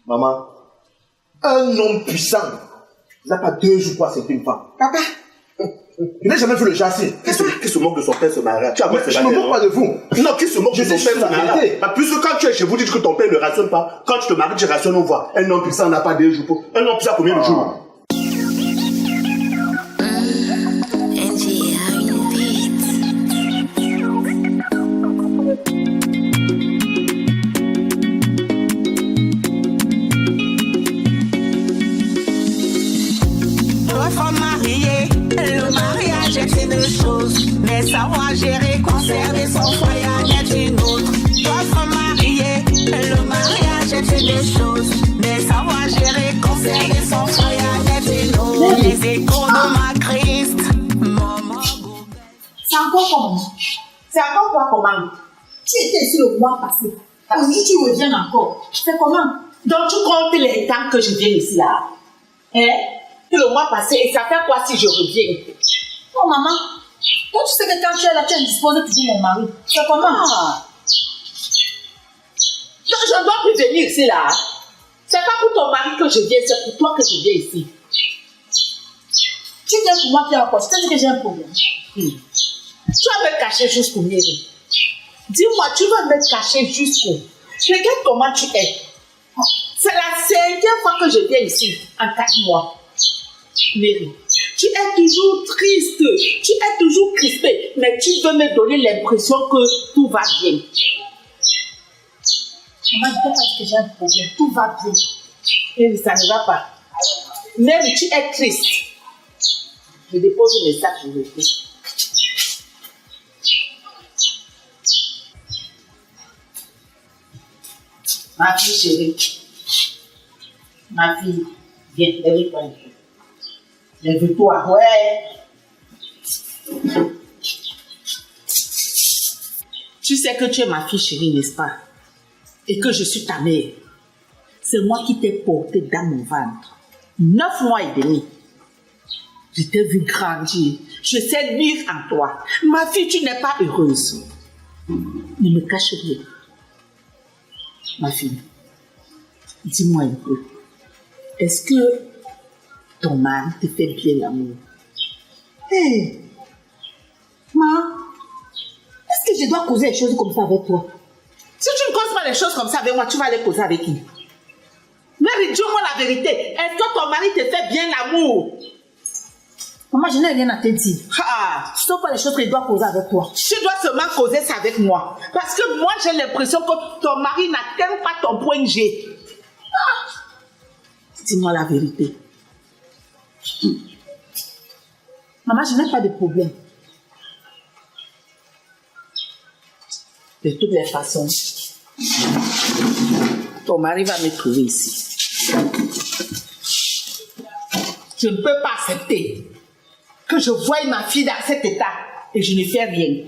Maman, un homme puissant n'a pas 2 jours pour accepter une femme. Papa, il n'a jamais vu le chassis. Qui se moque de son père se mariera? Je ne me moque pas de vous. Non, qui se moque de son père se mariera? Puisque quand tu es chez vous, dites que ton père ne rationne pas. Quand tu te maries, tu rationnes, on voit. Un homme puissant n'a pas 2 jours pour. Un homme puissant combien de jours? Mais savoir gérer, conserver son foyer est une autre. Doivent marier, le mariage est une chose. Mais savoir gérer, conserver son foyer est une autre. Les échos de ma Christ, maman. C'est encore comment? C'est encore quoi comment? Tu étais ici le mois passé. Aujourd'hui tu reviens encore. C'est comment? Donc tu comptes les temps que je viens ici là. Hein? Le mois passé, et ça fait quoi si je reviens? Oh maman. Toi, tu sais que quand tu es là, tu indisposé toujours mon mari. C'est comment? Donc, je ne dois plus venir ici là. C'est pas pour ton mari que je viens, c'est pour toi que je viens ici. Tu viens pour moi qui a quoi? Je te dis que j'ai un problème. Tu vas me cacher jusqu'au mairie. Dis-moi, tu vas me cacher jusqu'où? Regarde comment tu es. C'est la 5e fois que je viens ici, en 4 mois. Mary, tu es toujours triste, tu es toujours crispée, mais tu veux me donner l'impression que tout va bien. Maman, je ne peux pas dire que j'ai un problème, tout va bien. Et ça ne va pas. Mary, tu es triste. Je dépose le message, je le fais. Ma fille chérie, ma fille, viens, lève-toi un peu. Lève-toi, ouais. Tu sais que tu es ma fille chérie, n'est-ce pas? Et que je suis ta mère. C'est moi qui t'ai portée dans mon ventre. 9 mois et demi. Je t'ai vu grandir. Je sais lire en toi. Ma fille, tu n'es pas heureuse. Ne me cache rien. Ma fille, dis-moi un peu. Est-ce que ton mari te fait bien l'amour? Hé, maman, est-ce que je dois causer les choses comme ça avec toi? Si tu ne causes pas les choses comme ça avec moi, tu vas les causer avec qui? Mary, dis-moi la vérité. Est-ce que ton mari te fait bien l'amour? Maman, je n'ai rien à te dire. Ah. Ce ne sont pas les choses que je dois causer avec toi. Tu dois seulement causer ça avec moi. Parce que moi, j'ai l'impression que ton mari n'atteint pas ton point G. Ah. Dis-moi la vérité. Maman, je n'ai pas de problème. De toutes les façons, ton mari va me trouver ici. Je ne peux pas accepter que je voie ma fille dans cet état et je ne fais rien.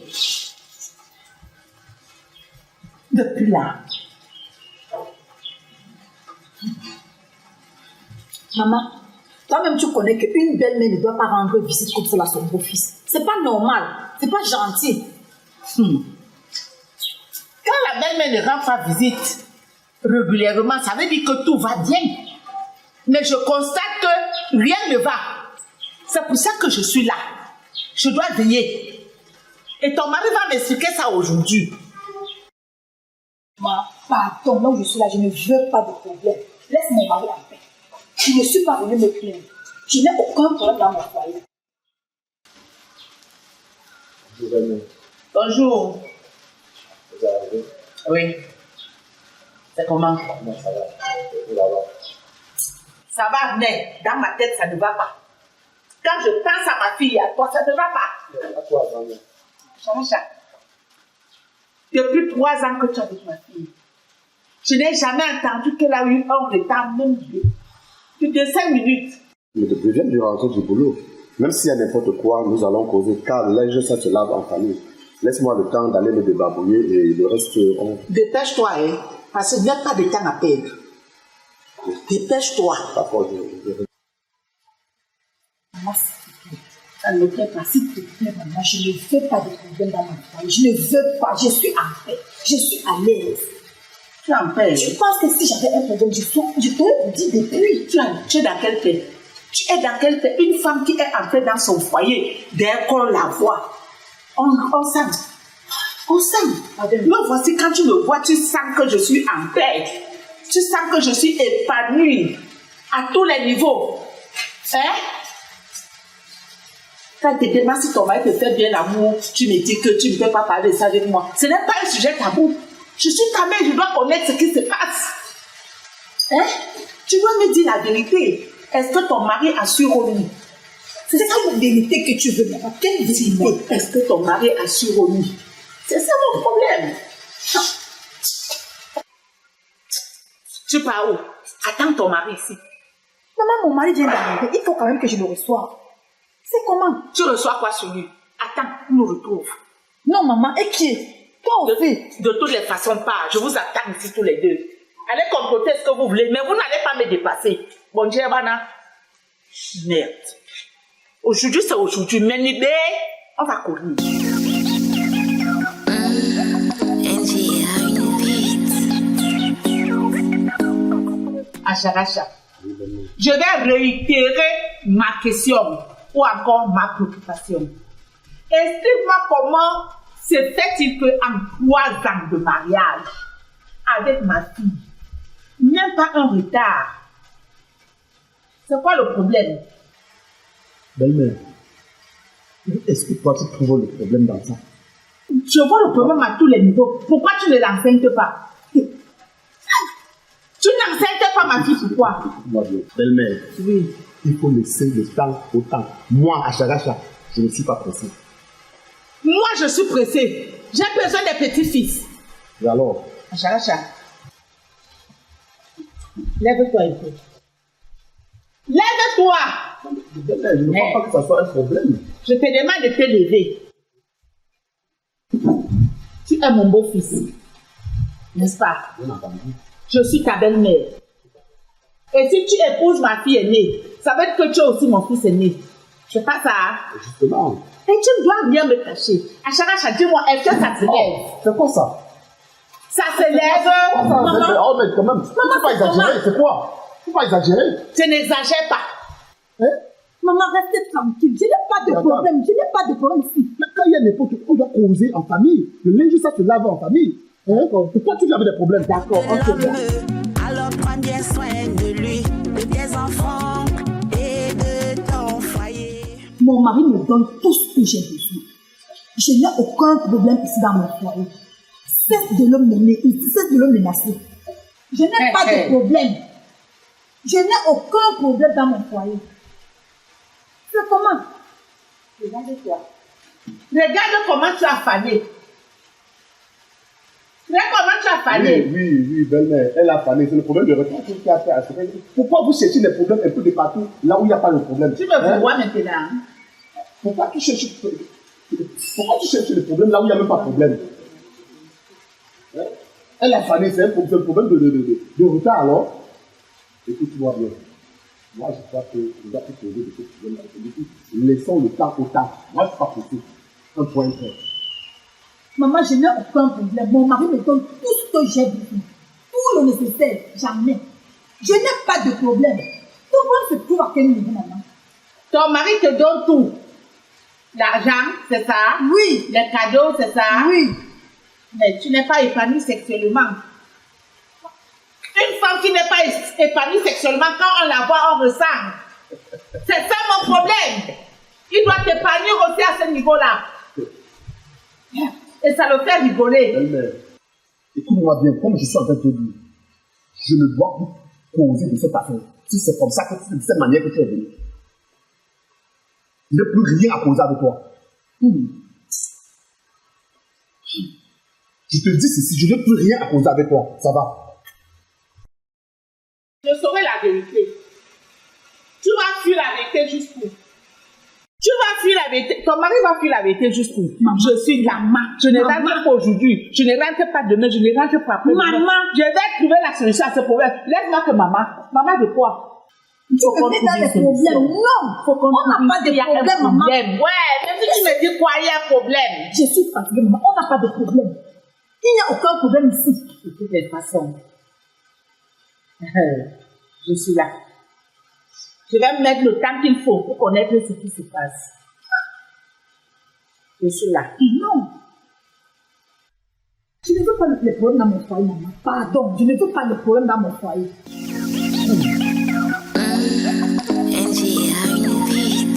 Depuis là. Maman, toi-même tu connais qu'une belle-mère ne doit pas rendre visite comme ça à son beau-fils. C'est pas normal, c'est pas gentil. Quand la belle-mère ne rend pas visite régulièrement, ça veut dire que tout va bien. Mais je constate que rien ne va. C'est pour ça que je suis là. Je dois veiller. Et ton mari va m'expliquer ça aujourd'hui. Maman, pardon, là où je suis là, je ne veux pas de problème. Laisse mon mari en paix. Je ne suis pas venue me plaindre. Je n'ai aucun problème dans mon foyer. Bonjour. Vous arrivez? Oui. C'est comment? Comment ça va? Ça va, mais dans ma tête, ça ne va pas. Quand je pense à ma fille, à toi, ça ne va pas. À toi, Zania. Chacha, depuis 3 ans que tu es avec ma fille, je n'ai jamais entendu qu'elle a eu un retard, même de 5 minutes. Mais depuis que je rentre du boulot, même s'il y a n'importe quoi, nous allons causer, car le linge, ça se lave en famille. Laisse-moi le temps d'aller me débarbouiller et le reste, on... Dépêche-toi, hein, parce qu'il n'y a pas de temps à perdre. Dépêche-toi. Parfois, Maman, s'il te plaît, ça ne me plaît pas. S'il te plaît, maman, je ne veux pas de problème dans mon foyer. Je ne veux pas. Je suis en paix. Je suis à l'aise. Tu es en paix. Je pense que si j'avais un problème, je t'aurais dit depuis. Tu es dans quelle paix? Tu es dans quelle paix? Une femme qui est entrée dans son foyer, dès qu'on la voit, on s'aime. On s'aime. Me voici, quand tu me vois, tu sens que je suis en paix. Tu sens que je suis épanouie à tous les niveaux. Hein? Quand tu te demandes si ton mari te fait bien l'amour, tu me dis que tu ne peux pas parler de ça avec moi. Ce n'est pas un sujet tabou. Je suis ta mère, je dois connaître ce qui se passe. Hein? Tu dois me dire la vérité. Est-ce que ton mari assure au lit? C'est ça la vérité que tu veux, maman. Quelle vérité? Est-ce que ton mari assure au lit? C'est ça mon problème. Tu pars où? Attends ton mari ici. Maman, mon mari vient d'arriver. Il faut quand même que je le reçoive. C'est comment? Tu reçois quoi sur lui? Attends, on nous retrouve. Non, maman, et qui est? Toi aussi. De toutes les façons, pas. Je vous attends ici tous les deux. Allez comploter ce que vous voulez, mais vous n'allez pas me dépasser. Bon Dieu, Bana. Merde. Aujourd'hui, c'est aujourd'hui. Mais l'idée, on va courir. Acharacha. Je vais réitérer ma question ou encore ma préoccupation. Explique-moi comment se fait-il qu'en 3 ans de mariage avec ma fille, même pas un retard. C'est quoi le problème? Belle-mère, est-ce que toi tu trouves le problème dans ça? Je vois le problème à tous les niveaux. Pourquoi tu ne l'enseignes pas? Tu n'enseignes pas ma fille, pourquoi? Belle-mère, Oui. il faut laisser le temps au temps. Moi, à Characha, je ne suis pas pressé. Moi, je suis pressée. J'ai besoin des petits-fils. Et alors? Acharacha, lève-toi un peu. Lève-toi! Belle-mère, je ne crois pas que ça soit un problème. Je te demande de te lever. Tu es mon beau-fils, n'est-ce pas? Bien entendu. Je suis ta belle-mère. Et si tu épouses ma fille aînée, ça veut dire que tu es aussi mon fils aîné. C'est pas ça, hein? Justement. Et tu dois bien me cacher. Acharacha, dis-moi, est-ce que ça se lève? C'est quoi ça? Ça se lève? Maman, Oh, mais quand même, faut pas exagérer, c'est quoi? Faut pas exagérer. tu n'exagères pas. Hein? Maman, restez tranquille. Je n'ai pas de problème. Je n'ai pas de problème ici. Mais quand il y a n'importe quoi, on doit causer en famille. Le linge, ça se lave en famille. Hein? Pourquoi tu avais des problèmes? D'accord, ok, bien. Alors prends bien soin de lui, de tes enfants et de ton foyer. Mon mari me donne tout ce que j'ai besoin. Je n'ai aucun problème ici dans mon foyer. Cesse de le menacer. Je n'ai pas de problème. Je n'ai aucun problème dans mon foyer. C'est comment? Regarde-toi. Regarde comment tu as fané. Regarde comment tu as fané. Oui, belle-mère, elle a fané. C'est le problème de retard qui a fait à ce moment. Pourquoi vous cherchez des problèmes un peu de partout, là où il n'y a pas de problème? Tu me vois maintenant. Pourquoi tu cherches les problèmes là où il n'y a même pas de problème? Hein? Elle a fané, c'est un problème de retard alors. Écoute-moi bien. Moi, je crois que je dois te poser de ces problèmes. Laissons le temps au temps. Moi, je ne suis pas pressé. Un point près. Maman, je n'ai aucun problème. Mon mari me donne tout ce que j'ai besoin. Tout le nécessaire. Jamais. Je n'ai pas de problème. Tout le monde se trouve à quel niveau, maman? Ton mari te donne tout. L'argent, c'est ça? Oui. Les cadeaux, c'est ça? Oui. Mais tu n'es pas épanouie sexuellement. Une femme qui n'est pas épanouie sexuellement, quand on la voit, on ressent. C'est ça mon problème. Il doit t'épanouir aussi à ce niveau-là. Et ça le fait rigoler. Belle-mère, écoute-moi bien, comme je suis en train de te dire, je ne dois plus causer de cette affaire. Si c'est comme ça, de cette manière que tu es venu. Je n'ai plus rien à causer avec toi. Je te dis ceci, je n'ai plus rien à causer avec toi. Ça va? Je saurai la vérité. Tu vas fuir la vérité jusqu'où? Tu vas fuir la vérité. Ton mari va fuir la vérité jusqu'où? Je suis maman. Je ne rentre pas aujourd'hui. Je ne rentre pas demain. Je ne rentre pas après. Maman. Je vais trouver la solution à ce problème. Laisse-moi que maman. Maman de quoi? Tu me mets dans les problèmes. Non. On n'a pas de problème, maman. Ouais, même si tu me dis quoi, il y a un problème. Je suis fatiguée, maman. On n'a pas de problème. Il n'y a aucun problème ici. De toutes les façons, je suis là. Je vais mettre le temps qu'il faut pour connaître ce qui se passe. Je suis là. Non. Je ne veux pas le problème dans mon foyer, maman. Pardon, je ne veux pas le problème dans mon foyer. Angie, I'm beat.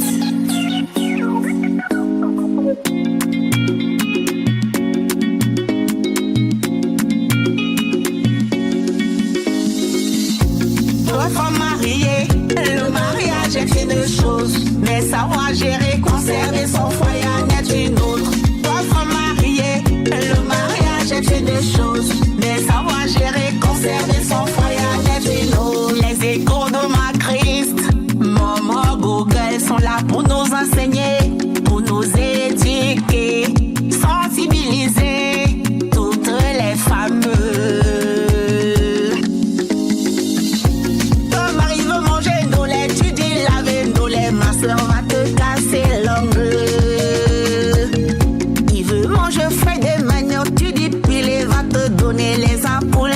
Trois femmes mariées, le mariage est une chose, mais savoir gérer, conserver son foyer en est une autre. Trois femmes mariées, le mariage est une chose, mais savoir gérer, conserver son foyer en est une autre. Les échos de ma Christ, Maman Google sont là pour nous enseigner, pour nous éduquer, sensibiliser toutes les femmes. Ton mari veut manger nos lait, tu dis laver nos lait, ma soeur va te casser l'ongle. Il veut manger frais de manioc, tu dis piler, va te donner les ampoules.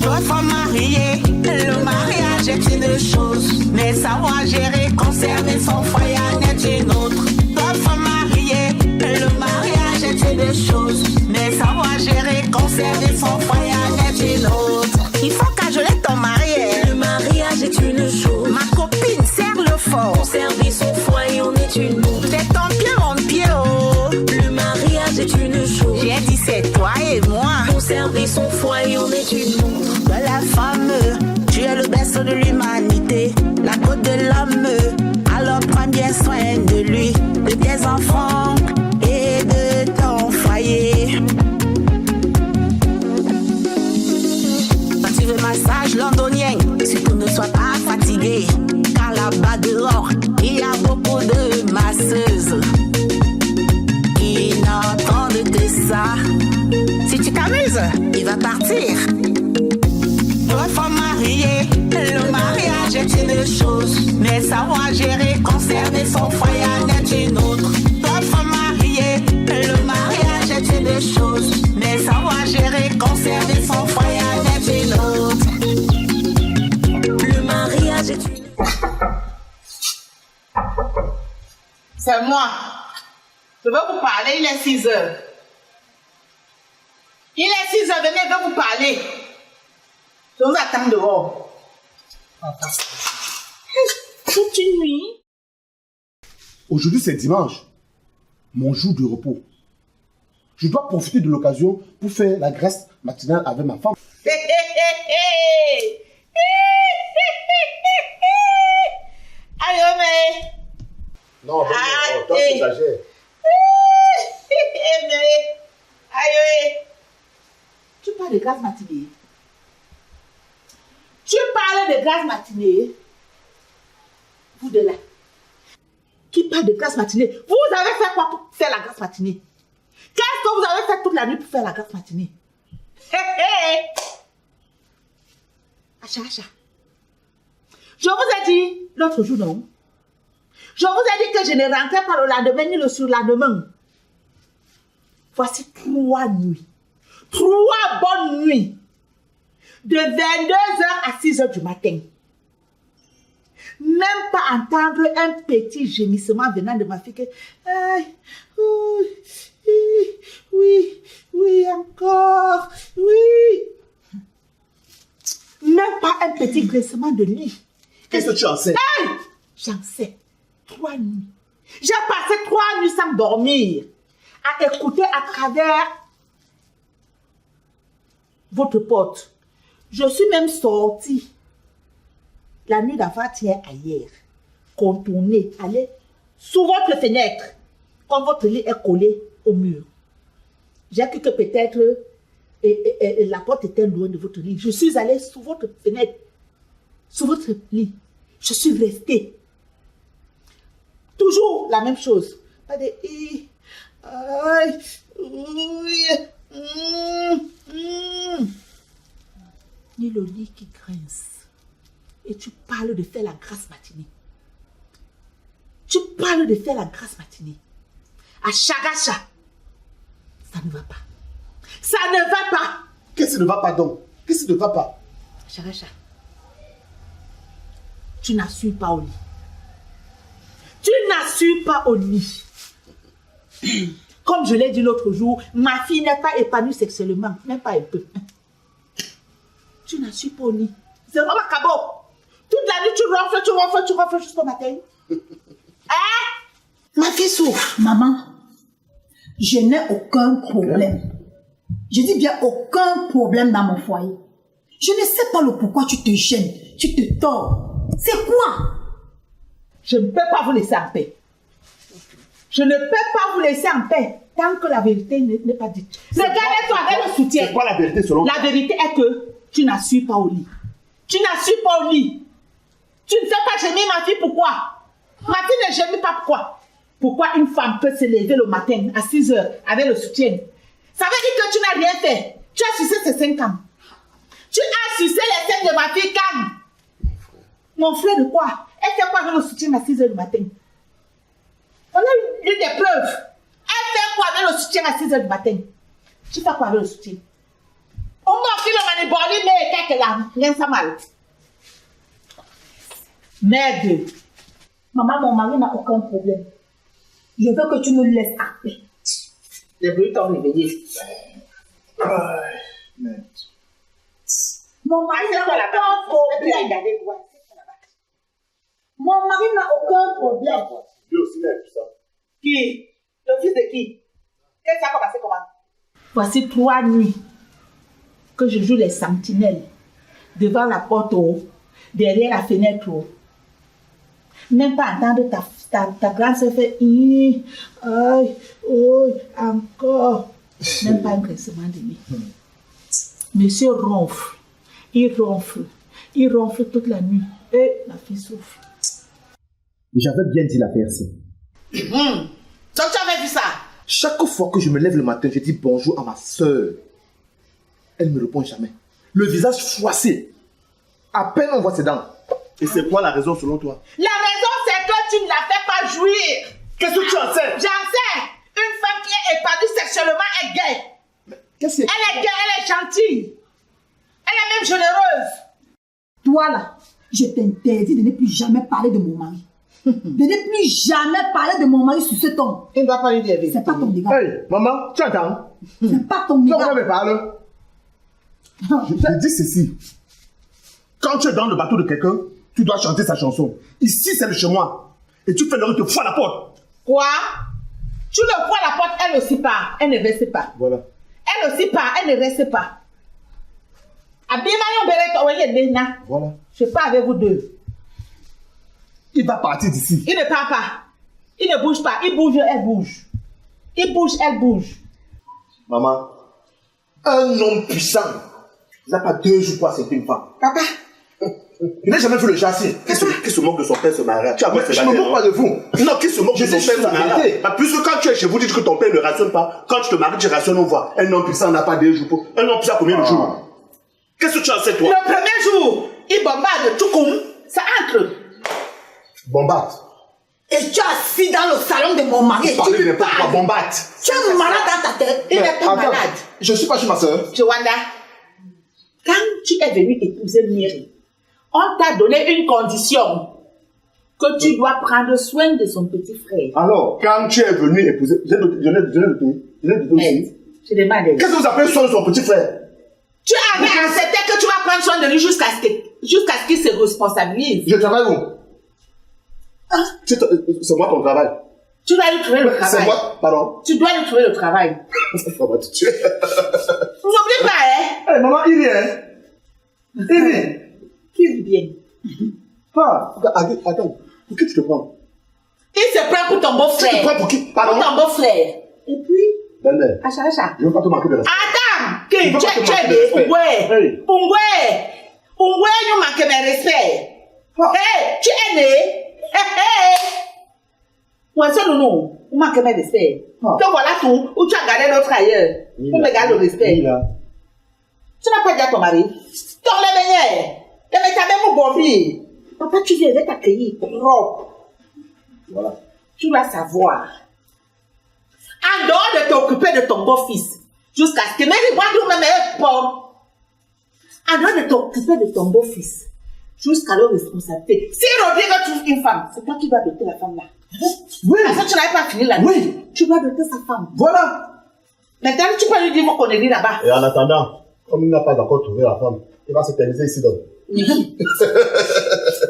Toi, femme mariée, le mariage est une chose, mais savoir gérer, conserver son foyer en est une autre. Toi, femme mariée, le mariage est une chose, mais savoir gérer, conserver son foyer en est une autre. Il faut cajoler ton mari. Le mariage est une chose. Ma copine serre le fort. Conserver son foyer en est une autre. C'est ton pied, mon pied, oh. Le mariage est une chose. J'ai dit c'est toi et moi. Conserver son foyer en est une autre. De la femme, tu es le berceau de l'humanité, la côte de l'homme. Alors prends bien soin de lui, de tes enfants et de ton foyer. Quand tu veux massage londonien, surtout ne sois pas fatigué, car là-bas dehors, il y a beaucoup de masseuses qui n'entendent que ça. Si tu t'amuses, il va partir. Toi, femme mariée, le mariage est une chose, mais savoir gérer, conserver son foyer en est une autre. Toi, femme mariée, le mariage est une chose, mais savoir gérer, conserver son foyer en est une autre. Le mariage est une... C'est moi. Je veux vous parler, il est 6 heures. Il est 6 heures, venez, je veux vous parler. Je vous attends dehors. Toute une nuit. Aujourd'hui, c'est dimanche, mon jour de repos. Je dois profiter de l'occasion pour faire la graisse matinale avec ma femme. Aïe, mais. Non, toi, tu exagères. Aïe, tu parles de grasse matinée. Tu parles de grasse matinée. Vous de là. Qui parle de grasse matinée? Vous avez fait quoi pour faire la grasse matinée? Qu'est-ce que vous avez fait toute la nuit pour faire la grasse matinée? Acha, acha. Je vous ai dit l'autre jour, non? Je vous ai dit que je ne rentrais pas le lendemain ni le surlendemain. Voici 3 nuits. 3 bonnes nuits. De 22h à 6h du matin. Même pas entendre un petit gémissement venant de ma fille que... Oui, encore, oui. Même pas un petit graissement de lit. Qu'est-ce que tu en sais? J'en sais. 3 nuits. J'ai passé 3 nuits sans dormir. À écouter à travers votre porte. Je suis même sortie la nuit d'avant-hier à hier, contourner, aller sous votre fenêtre, quand votre lit est collé au mur. J'ai cru que peut-être la porte était loin de votre lit. Je suis allée sous votre fenêtre, sous votre lit. Je suis restée. Toujours la même chose. Pas de... Ni le lit qui grince. Et tu parles de faire la grasse matinée. Tu parles de faire la grasse matinée. À Chagacha. Ça ne va pas. Ça ne va pas. Qu'est-ce qui ne va pas donc? Qu'est-ce qui ne va pas? Characha, tu n'assures pas au lit. Tu n'assures pas au lit. Comme je l'ai dit l'autre jour, ma fille n'est pas épanouie sexuellement, même pas un peu. Tu n'assures pas au lit. C'est vraiment cabot. Toute la nuit, tu ronfles jusqu'au matin. Hein? Ma fille souffre. Maman, je n'ai aucun problème. Je dis bien aucun problème dans mon foyer. Je ne sais pas le pourquoi tu te gênes, tu te tords. C'est quoi? Je ne peux pas vous laisser en paix. Je ne peux pas vous laisser en paix tant que la vérité n'est pas dite. Regardez-toi avec le soutien. C'est quoi la vérité selon toi? La vérité est que tu n'assures pas au lit. Tu n'assures pas au lit. Tu ne fais pas gémir ma fille, pourquoi? Ma fille ne gémit pas, pourquoi? Pourquoi une femme peut se lever le matin à 6 heures avec le soutien? Ça veut dire que tu n'as rien fait. Tu as sucé ses 5 ans. Tu as sucé les seins de ma fille, calme. Mon frère de quoi? Elle fait quoi avec le soutien à 6 heures du matin? On a eu des preuves. Elle fait quoi avec le soutien à 6 heures du matin? Tu fais quoi avec le soutien? On m'a fait le maniboli, mais qu'est-ce là? Rien ça mal. Merde. Maman, mon mari n'a aucun problème. Je veux que tu me laisses en paix. Les bruits t'ont réveillé. Merde. Mon mari n'a aucun problème. Mon mari n'a aucun problème. Lui aussi, il a tout ça. Qui? Le fils de qui? Qu'est-ce que ça a commencé comment? Voici 3 nuits que je joue les sentinelles devant la porte haut, derrière la fenêtre haut. Même pas entendre ta grande soeur faire aïe, encore. Même pas un grincement de nez. Monsieur ronfle. Il ronfle toute la nuit. Et la fille souffre. J'avais bien dit la vérité. Donc tu avais vu ça? Chaque fois que je me lève le matin, je dis bonjour à ma soeur. Elle ne me répond jamais. Le visage froissé. À peine on voit ses dents. Et c'est quoi la raison selon toi? La raison, c'est que tu ne la fais pas jouir. Qu'est-ce que tu en sais? J'en sais. Une femme qui est épanouie sexuellement est gaie. Qu'est-ce que Elle est gaie, elle est gentille. Elle est même généreuse. Toi là, je t'interdis de ne plus jamais parler de mon mari. De ne plus jamais parler de mon mari sur ce ton. Il ne doit pas lui dire. C'est pas ton dégât. Hey, maman, tu entends? C'est pas ton Tu dégât. me parles. Je dis ceci. Quand tu es dans le bateau de quelqu'un, tu dois chanter sa chanson. Ici, c'est le chez moi. Et tu fais le te fous à la porte. Quoi? Tu le fous à la porte, elle aussi part. Elle ne reste pas. Voilà. Elle aussi part, elle ne reste pas. Voilà. Je pars avec vous deux. Il va partir d'ici. Il ne part pas. Il ne bouge pas. Il bouge, elle bouge. Il bouge, elle bouge. Maman, un homme puissant n'a pas 2 jours pour accepter une femme. Papa. Il n'a jamais vu le châssis. Qui se moque de son père se marie? Je ne me moque pas de vous. Non, qui se moque de son père se marie? Puisque quand tu es chez vous, dites que ton père ne rationne pas. Quand tu te maries, tu rationnes, on voit. Un homme puissant n'a pas 2 jours pour. Un homme puissant combien de jours? Qu'est-ce que tu en sais, toi? Le premier jour, il bombarde tout comme ça entre. Bombarde. Et tu es assis dans le salon de mon mari. Parlez Tu lui n'importe quoi, parles. bombarde. Tu es malade dans ta tête. Il n'est pas malade. Je suis pas chez ma soeur. Joanda, quand tu es venu épouser Miri, on t'a donné une condition. Que tu dois prendre soin de son petit frère. Alors, quand tu es venu épouser, je l'ai dit aussi. Je demande. Qu'est-ce que vous appelez soin de son petit frère? Tu avais accepté que tu vas prendre soin de lui jusqu'à ce qu'il se responsabilise. Je travaille où? C'est moi ton travail. Tu dois lui trouver le travail. C'est moi, pardon. Tu dois lui trouver le travail. On va te tuer. N'oublie pas, hein. Hey, maman, il vient. Il vient. Qui vit bien. Ah, attends. Pour qui tu te prends? Il se prend pour ton beau-frère. Tu te prends pour qui? Pardon? Pour ton beau-frère. Et puis, Belle-mère, Acha. je ne veux pas te manquer de respect. Attends, Je veux pas te manquer de respect. Hey. Ungwe, nous manque mes respect. Hey, tu es né. Hey. Moi, ça, non, vous manquez mes respect. Donc voilà tout, où tu as gardé l'autre ailleurs. Pour me garder le respect. Tu n'as pas dit à ton mari. Ton réveillé. Mais tu as même mon bon. Papa, tu viens t'accueillir propre. Voilà. Tu dois savoir. En dehors de t'occuper de ton beau-fils, jusqu'à ce que même moi, nous-mêmes, pauvres. En dehors de t'occuper de ton beau-fils, jusqu'à leur responsabilité. Si Rodrigue trouve une femme, c'est toi qui vas doter la femme là. Oui. Parce que tu n'avais pas fini la Oui. Tu vas doter sa femme. Voilà. Maintenant, tu peux lui dire vos conneries là-bas. Et en attendant, comme il n'a pas encore trouvé la femme, il va s'éterniser ici donc. Dis à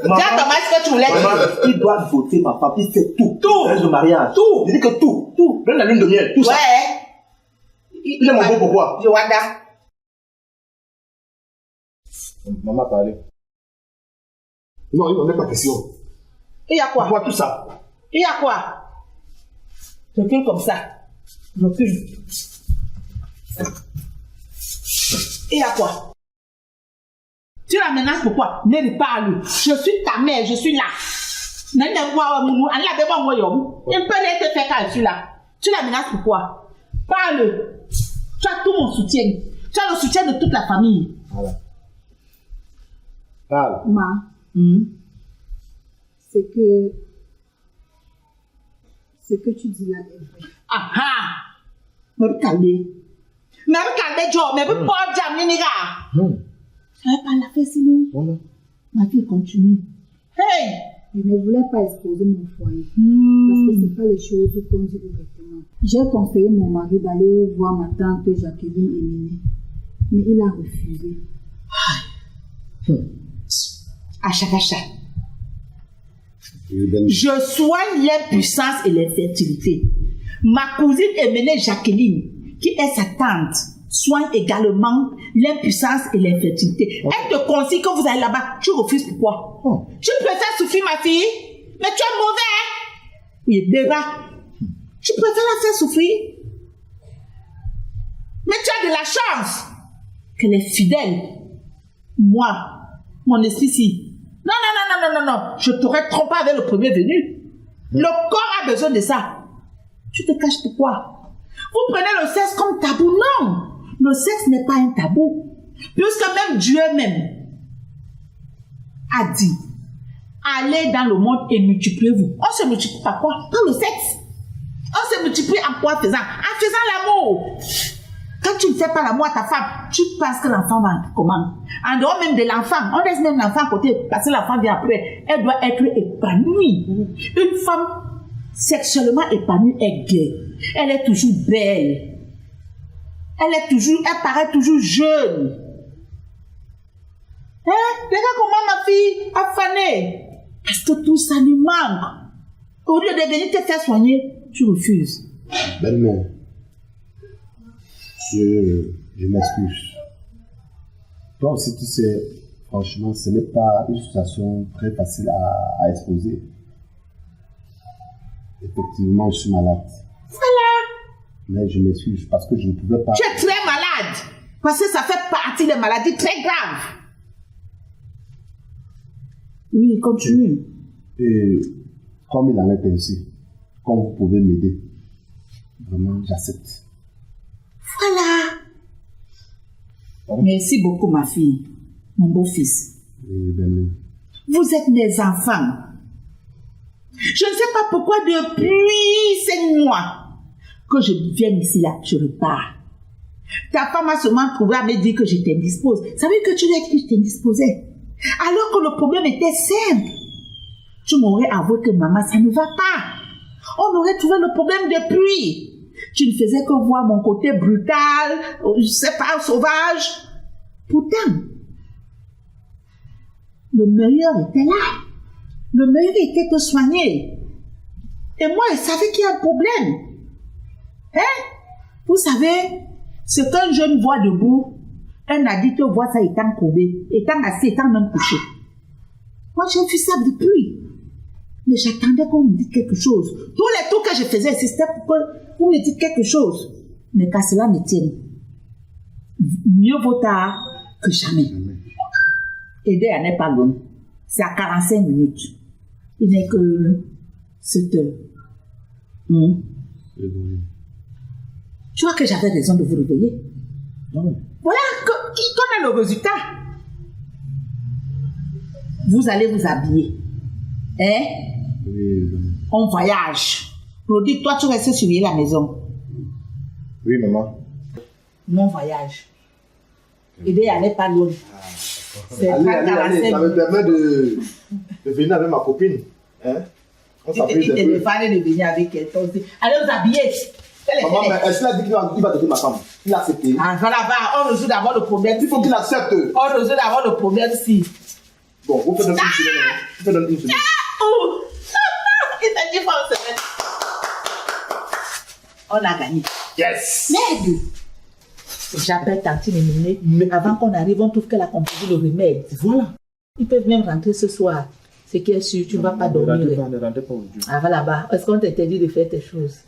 Thomas ce que tu voulais dire. Maman, il doit voter ma femme, il fait tout. Tout. Le mariage. Tout. Il dit que tout. Tout. Même la lune de miel, tout ça. Ouais. Il est mon beau pourquoi? Joanda. Maman a parlé. Non, il n'en est pas question. Il y a quoi? Pourquoi tout ça? Il y a quoi? Recule comme ça. Recule. Il y a quoi? Tu la menaces pourquoi? Ne parle. Je suis ta mère, je suis là. Il peut te faire quand je suis là. Tu la menaces pourquoi? Parle. Tu as tout mon soutien. Tu as le soutien de toute la famille. Voilà. Parle. Ma, c'est que ce que tu dis là est vrai. Ah ah! Me calmer. Me calmer, Joe. Me pas jam, niniga. Je n'avais pas la faire sinon. Voilà. Ma fille continue. Hey! Je ne voulais pas exposer mon foyer. Parce que ce n'est pas les choses qu'on dit directement. J'ai conseillé mon mari d'aller voir ma tante Jacqueline et Mimi. Mais il a refusé. Acha. Je soigne l'impuissance et l'infertilité. Ma cousine Eménée Jacqueline, qui est sa tante, soigne également l'impuissance et l'infertilité. Elle te conseille que vous allez là-bas. Tu refuses pourquoi? Tu préfères souffrir ma fille? Mais tu es mauvais. Oui, déjà. Tu préfères la faire souffrir? Mais tu as de la chance qu'elle est fidèle. Moi, mon esprit, non. Je t'aurais trompé avec le premier venu. Le corps a besoin de ça. Tu te caches pourquoi? Vous prenez le sexe comme tabou. Non. Le sexe n'est pas un tabou. Puisque même Dieu même a dit, allez dans le monde et multipliez-vous. On se multiplie par quoi? Par le sexe. On se multiplie en quoi faisant? En faisant l'amour. Quand tu ne fais pas l'amour à ta femme, tu penses que l'enfant va comment? En dehors même de l'enfant, on laisse même l'enfant à côté, parce que l'enfant vient après. Elle doit être épanouie. Une femme sexuellement épanouie est gaie. Elle est toujours belle. Elle paraît toujours jeune. Regarde comment ma fille a fané. Parce que tout ça lui manque. Au lieu de venir te faire soigner, tu refuses. Belle-mère, je m'excuse. Toi aussi, tu sais, franchement, ce n'est pas une situation très facile à exposer. Effectivement, je suis malade. Voilà. Mais je m'excuse parce que je ne pouvais pas... Tu es très malade. Parce que ça fait partie des maladies très graves. Oui, continue. Et comme il en est ainsi, comme vous pouvez m'aider, vraiment, j'accepte. Voilà. Merci beaucoup, ma fille, mon beau-fils. Vous êtes mes enfants. Je ne sais pas pourquoi depuis 5 mois que je viens ici, là, je repars. Ta femme a seulement trouvé à me dire que je t'indispose. Ça veut dire que tu lui as dit que je t'indisposais. Alors que le problème était simple. Tu m'aurais avoué que maman, ça ne va pas. On aurait trouvé le problème depuis. Tu ne faisais que voir mon côté brutal, je sais pas, sauvage. Pourtant, le meilleur était là. Le meilleur était de soigner. Et moi, je savais qu'il y a un problème. Hein? Vous savez, ce qu'un jeune voit debout, un adulte voit ça étant courbé, étant assis, étant même couché. Moi, j'ai vu ça depuis. Mais j'attendais qu'on me dise quelque chose. Tous les tours que je faisais, c'était pour que vous me dites quelque chose. Mais qu'à cela me tienne. Mieux vaut tard que jamais. Aider n'est pas loin. C'est à 45 minutes. Il n'est que 7 heures. Tu vois que j'avais raison de vous réveiller. Voilà qu'on a le résultat. Vous allez vous habiller. Hein? On voyage. Rodi, toi, tu restes surveiller la maison. Oui, maman. Mon voyage. Idée, elle n'est pas loin. C'est Allez, pas allez, allez, ça me permet de venir avec ma copine. Hein? On Il s'appelle te fallait de venir avec elle, toi aussi. Allez, vous habiller. Maman, mais est-ce qu'il a dit qu'il va devenir ma femme? Il a accepté. Ah, voilà, on résout d'abord le problème. Il faut qu'il accepte. On résout d'abord le problème si. Bon, vous faites une semaine. Vous faites une semaine. Oh! Il t'a dit pas une semaine. On a gagné. Yes! Merde! J'appelle Tantine et Miné. Avant qu'on arrive, on trouve qu'elle a composé le remède. Voilà. Ils peuvent même rentrer ce soir. Ce qui est sûr, tu ne vas pas dormir. Ne rentrez pas aujourd'hui. Ah, va là-bas. Est-ce qu'on t'interdit de faire tes choses?